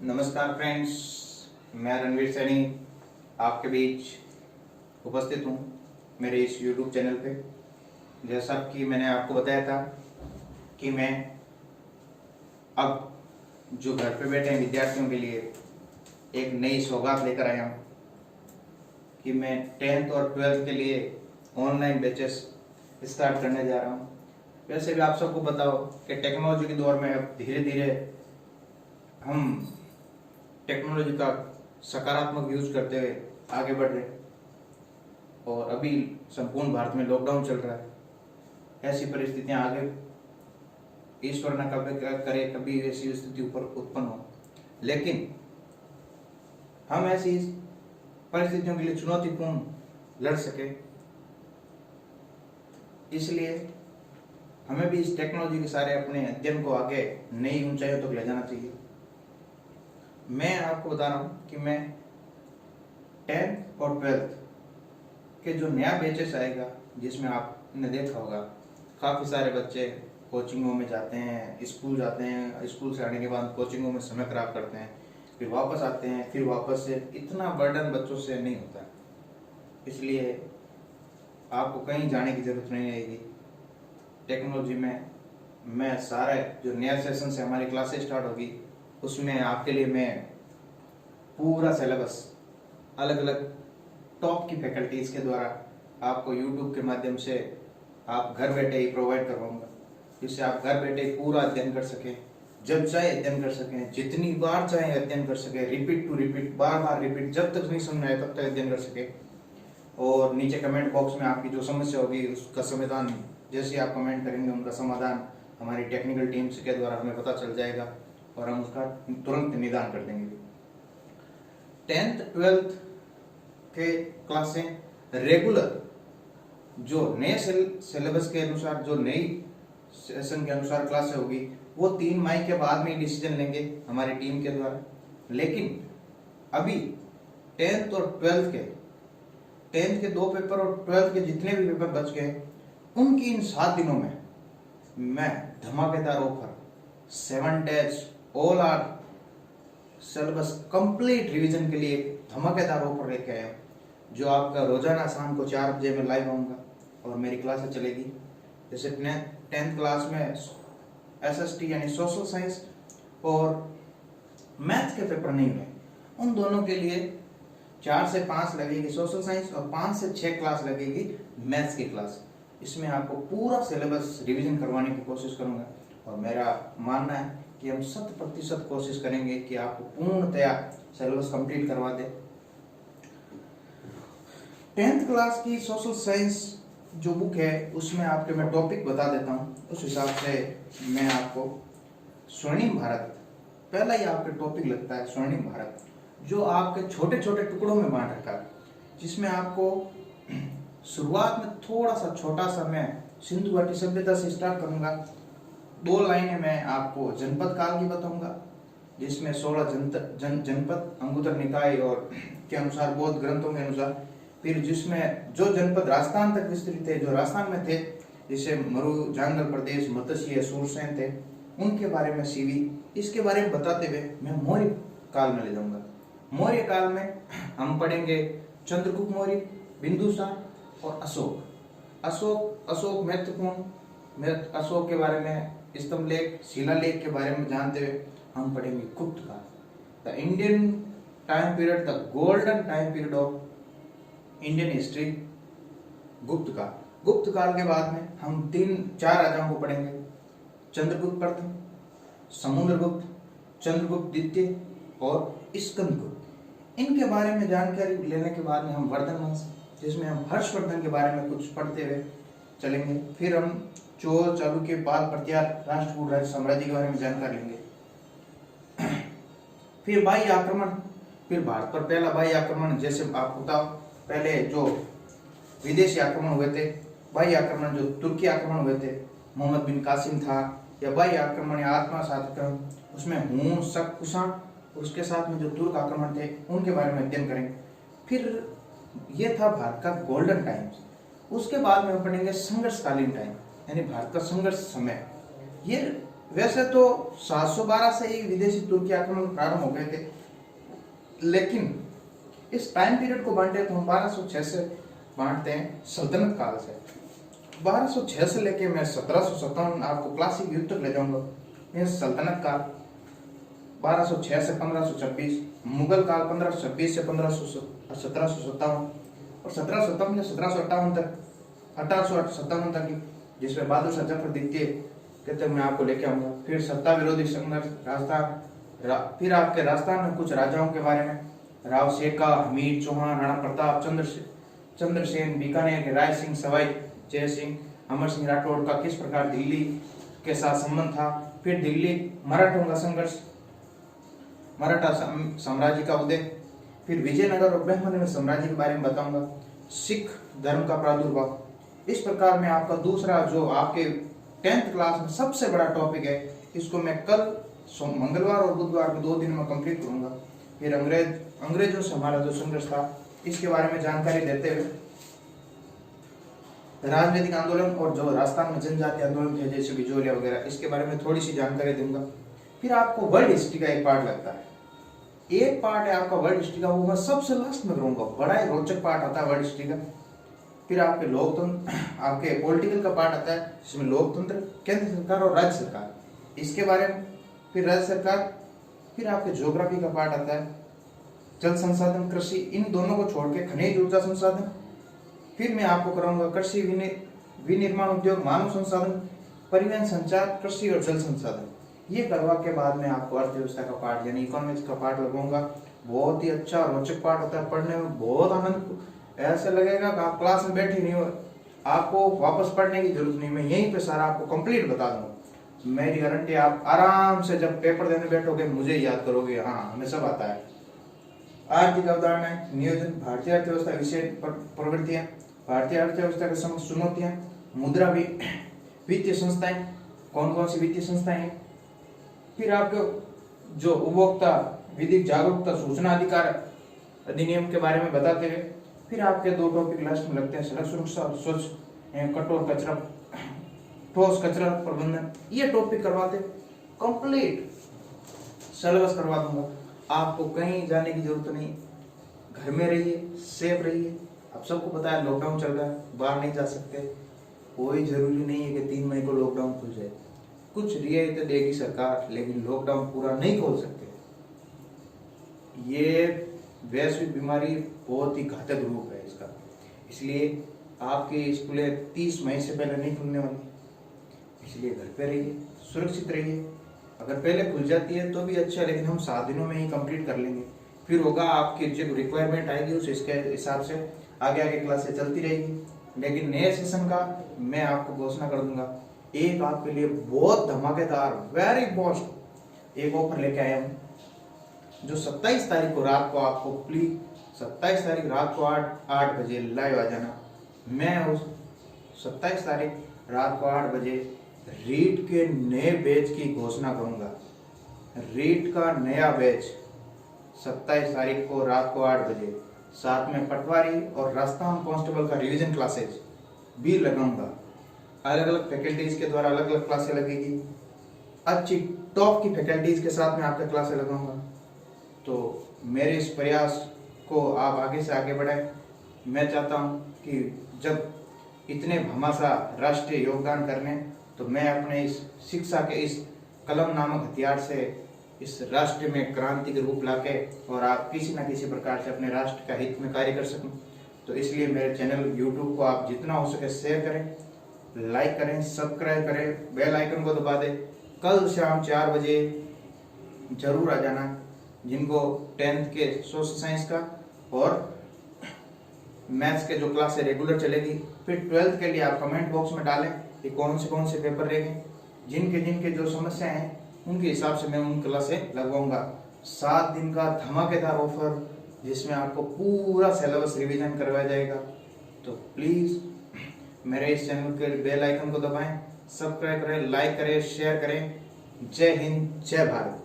नमस्कार फ्रेंड्स, मैं रणवीर सैनी आपके बीच उपस्थित हूँ मेरे इस YouTube चैनल पे। जैसा कि मैंने आपको बताया था कि मैं अब जो घर पे बैठे हैं विद्यार्थियों के लिए एक नई सौगात लेकर आया हूँ कि मैं 10th और 12th के लिए ऑनलाइन बैचेस स्टार्ट करने जा रहा हूँ। वैसे भी आप सबको बताओ कि टेक्नोलॉजी के दौर में अब धीरे धीरे हम टेक्नोलॉजी का सकारात्मक यूज करते हुए आगे बढ़ रहे, और अभी संपूर्ण भारत में लॉकडाउन चल रहा है। ऐसी परिस्थितियां आगे ईश्वर न कभी करे कभी ऐसी स्थिति ऊपर उत्पन्न हो, लेकिन हम ऐसी परिस्थितियों के लिए चुनौतीपूर्ण लड़ सके, इसलिए हमें भी इस टेक्नोलॉजी के सारे अपने अध्ययन को आगे नई ऊंचाइयों तक ले जाना चाहिए। मैं आपको बता रहा हूँ कि मैं 10th और 12th के जो नया बैचेस आएगा, जिसमें आपने देखा होगा काफ़ी सारे बच्चे कोचिंगों में जाते हैं, स्कूल जाते हैं, स्कूल से आने के बाद कोचिंगों में समय खराब करते हैं, फिर वापस आते हैं, फिर वापस से इतना बर्डन बच्चों से नहीं होता। इसलिए आपको कहीं जाने की ज़रूरत नहीं रहेगी। टेक्नोलॉजी में मैं सारे जो नया सेशन से हमारी क्लासेस स्टार्ट होगी उसमें आपके लिए मैं पूरा सिलेबस अलग अलग टॉप की फैकल्टीज के द्वारा आपको YouTube के माध्यम से आप घर बैठे ही प्रोवाइड करवाऊंगा, जिससे आप घर बैठे ही पूरा अध्ययन कर सकें, जब चाहे अध्ययन कर सकें, जितनी बार चाहे अध्ययन कर सकें, रिपीट टू रिपीट, बार बार रिपीट, जब तक नहीं समझ आए तब तक अध्ययन कर सकें। और नीचे कमेंट बॉक्स में आपकी जो समस्या होगी उसका समाधान जैसे आप कमेंट करेंगे उनका समाधान हमारी टेक्निकल टीम के द्वारा हमें पता चल जाएगा और हम उसका तुरंत निदान कर देंगे। 10th 12th के क्लासें रेगुलर जो नए सिलेबस के अनुसार, जो नई सेशन के अनुसार क्लासें होगी, वो 3 मई के बाद में डिसीजन लेंगे हमारी टीम के द्वारा। लेकिन अभी 10th और 12th के 2 पेपर और 12th के जितने भी पेपर बच गए, उनकी इन 7 दिनों में मैं धमाकेदार offer 7 days all our syllabus complete revision के लिए धमाकेदार ऑफर लेके आया, जो आपका रोजाना शाम को 4 बजे में लाइव आऊँगा और मेरी क्लासें चलेगी। जैसे 10th क्लास में SST यानी सोशल साइंस और मैथ्स के पेपर नहीं हुए, उन दोनों के लिए 4 से 5 लगेगी सोशल साइंस और 5 से 6 क्लास लगेगी मैथ्स की क्लास। इसमें आपको पूरा सिलेबस रिवीजन करवाने की कोशिश करूंगा और मेरा मानना है कि हम 100% कोशिश करेंगे कि आपको पूर्णतया सिलेबस कंप्लीट करवा दे। 10th क्लास की सोशल साइंस जो बुक है उसमें आपके मैं टॉपिक बता देता हूँ, उस हिसाब से मैं आपको स्वर्णिम भारत, पहला ही आपके टॉपिक लगता है स्वर्णिम भारत, जो आपके छोटे छोटे टुकड़ों में बांट रखा है, जिसमें आपको शुरुआत में थोड़ा सा छोटा सा मैं सिंधु घाटी सभ्यता से स्टार्ट करूंगा। 2 लाइनें मैं आपको जनपद काल की बताऊंगा, जिसमें 16 जनपद अंगुत्तर निकाय और के अनुसार, बौद्ध ग्रंथों के अनुसार, फिर जिसमें जो जनपद राजस्थान तक विस्तृत थे, जो राजस्थान में थे, जैसे मरु जांगल प्रदेश, मत्स्य, सूरसेन थे, उनके बारे में सीवी, इसके बारे में बताते हुए मैं मौर्य काल में ले जाऊंगा। मौर्य काल में हम पढ़ेंगे चंद्रगुप्त मौर्य, बिंदुसार और अशोक महत्वपूर्ण, अशोक के बारे में स्तंभलेख, शिलालेख के बारे में जानते हुए हम पढ़ेंगे गुप्त काल, the Indian time period, the golden time period of Indian history, गुप्त काल। गुप्त काल के बाद में हम 3-4 राजाओं को पढ़ेंगे, चंद्रगुप्त प्रथम, समुद्रगुप्त, चंद्रगुप्त द्वितीय और स्कंदगुप्त। इनके बारे में जानकारी लेने के बाद में हम वर्धन वंश, जिसमें हम हर्षवर्धन के बारे में कुछ पढ़ते हुए चलेंगे। फिर हम चोल, चालुक्य, पाल, प्रत्यार, राष्ट्रकूट राज्य साम्राज्य के बारे में जानकारी लेंगे। फिर बाह्य आक्रमण, फिर भारत पर पहला बाह्य आक्रमण, जैसे आपको बताओ पहले जो विदेशी आक्रमण हुए थे, बाह्य आक्रमण जो तुर्की आक्रमण हुए थे, मोहम्मद बिन कासिम था, या बाह्य आक्रमण या आत्मसात आक्रमण, उसमें हून, शक, कुषाण, उसके साथ में जो तुर्क आक्रमण थे उनके बारे में अध्ययन करेंगे। फिर ये था भारत का गोल्डन टाइम्स। उसके बाद में हम पढ़ेंगे संघर्षकालीन टाइम, यानी भारत का संघर्ष समय। ये वैसे तो 712 से ही विदेशी तुर्की आक्रमण प्रारंभ हो गए थे, लेकिन इस टाइम पीरियड को बांटे तो हम 1206 से बांटते हैं सल्तनत काल से। 1206 से लेके मैं 1757 आपको क्लासिक युग तक ले जाऊंगा। यह सल्तनत काल 1206 से 1526, मुगल काल 1526 से 1757 और 1757 से 1758 तक 1857 तक, जिसमें बहादुर शाह जफर द्वितीय के तक मैं आपको लेके आऊंगा। फिर सत्ता विरोधी संघर्ष राजस्थान, फिर आपके राजस्थान में कुछ राजाओं के बारे में, राव शेखा, हमीर चौहान, राणा प्रताप, चंद्रसेन, बीकानेर के राय सिंह, सवाई जय सिंह, अमर सिंह राठौड़ का किस प्रकार दिल्ली के साथ संबंध था। फिर दिल्ली मराठों का संघर्ष, मराठा साम्राज्य का उदय, फिर विजयनगर और ब्रह्मण्य साम्राज्य के बारे में बताऊंगा, सिख धर्म का प्रादुर्भाव। इस प्रकार में आपका दूसरा जो आपके 10th क्लास में सबसे बड़ा टॉपिक है, इसको मैं कल मंगलवार और बुधवार को 2 दिन में कंप्लीट करूंगा। फिर अंग्रेजों से हमारा जो संघर्ष था इसके बारे में जानकारी देते हुए राजनीतिक आंदोलन और जो राजस्थान में जनजाति आंदोलन थे जैसे बिजोलिया वगैरह, इसके बारे में थोड़ी सी जानकारी दूंगा। फिर आपको वर्ल्ड हिस्ट्री का एक पार्ट लगता है, एक पार्ट है आपका वर्ल्ड हिस्ट्री का, वो मैं सबसे लास्ट में करूंगा, बड़ा ही रोचक पार्ट आता है वर्ल्ड हिस्ट्री का। फिर आपके लोकतंत्र, आपके पॉलिटिकल का पार्ट आता है जिसमें लोकतंत्र, केंद्र सरकार और राज्य सरकार, इसके बारे में। फिर राज्य सरकार, फिर आपके ज्योग्राफी का पार्ट आता है, जल संसाधन, कृषि, इन दोनों को छोड़ के खनिज ऊर्जा संसाधन। फिर मैं आपको कराऊंगा कृषि, विनिर्माण उद्योग, मानव संसाधन, परिवहन, संचार, कृषि और जल संसाधन। ये करवा के बाद में आपको अर्थव्यवस्था का पार्ट यानी इकोनॉमिक्स का पार्ट लगाऊंगा। बहुत ही अच्छा रोचक पार्ट होता है, पढ़ने में बहुत आनंद, ऐसा लगेगा कि आप क्लास में बैठे नहीं हो, आपको वापस पढ़ने की जरूरत नहीं, मैं यहीं पे सारा आपको कंप्लीट बता दूंगा। मेरी गारंटी, आप आराम से जब पेपर देने बैठोगे मुझे याद करोगे, हाँ हमें सब आता है। आर्थिक अवधारणा, नियोजन, भारतीय अर्थव्यवस्था, विषय प्रवृत्तियां, भारतीय अर्थव्यवस्था के समक्ष चुनौतियां, मुद्रा, वित्तीय संस्थाएं, कौन कौन सी वित्तीय संस्थाएं हैं। फिर आपको जो उपभोक्ता विधिक जागरूकता, सूचना अधिकार अधिनियम के बारे में बताते हुए, फिर आपके 2 टॉपिक लास्ट में लगते हैं, सड़क सुरक्षा और स्वच्छ कठोर कचरा, ठोस कचरा प्रबंधन। ये टॉपिक करवाते कंप्लीट सिलेबस करवा दूंगा। आपको कहीं जाने की जरूरत नहीं, घर में रहिए, सेफ रहिए। अब सबको पता है लॉकडाउन चल रहा है, बाहर नहीं जा सकते, कोई जरूरी नहीं है कि 3 मई को लॉकडाउन खुल जाए। कुछ रियायतें देगी सरकार, लेकिन लॉकडाउन पूरा नहीं खोल सकते। ये वैश्विक बीमारी बहुत ही घातक रूप है इसका, इसलिए आपकी स्कूलें 30 मई से पहले नहीं खुलने वाली, इसलिए घर पे रहिए, सुरक्षित रहिए। अगर पहले खुल जाती है तो भी अच्छा, लेकिन हम 7 दिनों में ही कंप्लीट कर लेंगे। फिर होगा आपकी जो रिक्वायरमेंट आएगी उस इसके हिसाब से आगे आगे क्लासें चलती रहेगी। लेकिन नए सेशन का मैं आपको घोषणा कर दूंगा, एक आपके लिए बहुत धमाकेदार, वेरी बेस्ट एक ऑफर लेके आया हूँ, जो 27 तारीख को रात को आपको, प्लीज 27 तारीख रात को 8 बजे लाइव आ जाना। मैं उस 27 तारीख रात को 8 बजे रीट के नए बैच की घोषणा करूंगा। रीट का नया बैच 27 तारीख को रात को 8 बजे, साथ में पटवारी और राजस्थान कांस्टेबल का रिवीजन क्लासेज भी लगाऊंगा। अलग अलग फैकल्टीज के द्वारा अलग अलग क्लासें लगेगी, अच्छी टॉप की फैकल्टीज के साथ में आपके क्लासें लगाऊंगा। तो मेरे इस प्रयास को आप आगे से आगे बढ़ाएं। मैं चाहता हूं कि जब इतने भमासा राष्ट्रीय योगदान करने, तो मैं अपने इस शिक्षा के इस कलम नामक हथियार से इस राष्ट्र में क्रांति के रूप लाके और आप किसी न किसी प्रकार से अपने राष्ट्र का हित में कार्य कर सकूं। तो इसलिए मेरे चैनल यूट्यूब को आप जितना हो सके शेयर करें, लाइक करें, सब्सक्राइब करें, बेल आइकन को दबा दें। कल शाम 4 बजे जरूर आ जाना, जिनको 10th के सोशल साइंस का और मैथ्स के जो क्लास है रेगुलर चलेगी। फिर 12th के लिए आप कमेंट बॉक्स में डालें कि कौन से पेपर रहेंगे, जिनके जो समस्याएं हैं उनके हिसाब से मैं उन क्लासें लगवाऊंगा। 7 दिन का धमाकेदार ऑफर, जिसमें आपको पूरा सिलेबस रिवीजन करवाया जाएगा। तो प्लीज मेरे इस चैनल के बेल आइकन को दबाएं, सब्सक्राइब करें, लाइक करें, शेयर करें। जय हिंद, जय भारत।